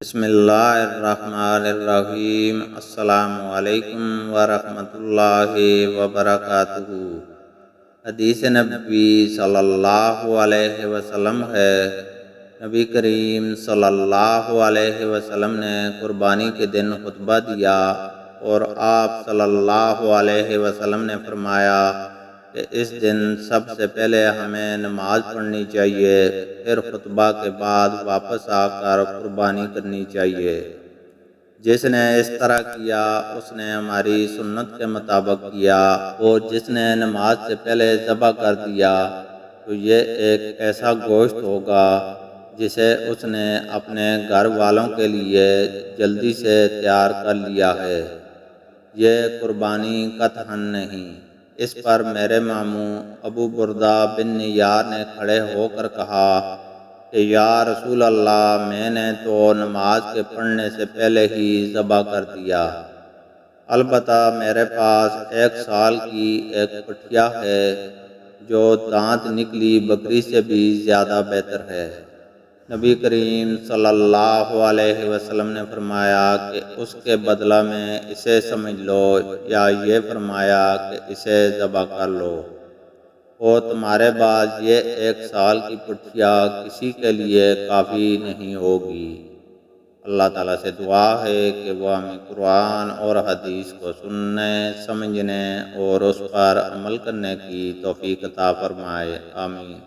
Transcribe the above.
بسم اللہ الرحمن الرحیم۔ السلام علیکم ورحمۃ اللہ وبرکاتہ۔ حدیث نبی صلی اللہ علیہ وسلم ہے، نبی کریم صلی اللہ علیہ وسلم نے قربانی کے دن خطبہ دیا اور آپ صلی اللہ علیہ وسلم نے فرمایا کہ اس دن سب سے پہلے ہمیں نماز پڑھنی چاہیے، پھر خطبہ کے بعد واپس آ کر قربانی کرنی چاہیے۔ جس نے اس طرح کیا اس نے ہماری سنت کے مطابق کیا، اور جس نے نماز سے پہلے ذبح کر دیا تو یہ ایک ایسا گوشت ہوگا جسے اس نے اپنے گھر والوں کے لیے جلدی سے تیار کر لیا ہے، یہ قربانی قطعاً نہیں۔ اس پر میرے ماموں ابو بردہ بن نیار نے کھڑے ہو کر کہا کہ یا رسول اللہ، میں نے تو نماز کے پڑھنے سے پہلے ہی ذبح کر دیا، البتہ میرے پاس 1 سال کی ایک پٹھیا ہے جو دانت نکلی بکری سے بھی زیادہ بہتر ہے۔ نبی کریم صلی اللہ علیہ وسلم نے فرمایا کہ اس کے بدلہ میں اسے سمجھ لو، یا یہ فرمایا کہ اسے ذبح کر لو، اور تمہارے بعد یہ 1 سال کی پٹھیا کسی کے لیے کافی نہیں ہوگی۔ اللہ تعالیٰ سے دعا ہے کہ وہ ہمیں قرآن اور حدیث کو سننے، سمجھنے اور اس پر عمل کرنے کی توفیق عطا فرمائے، آمین۔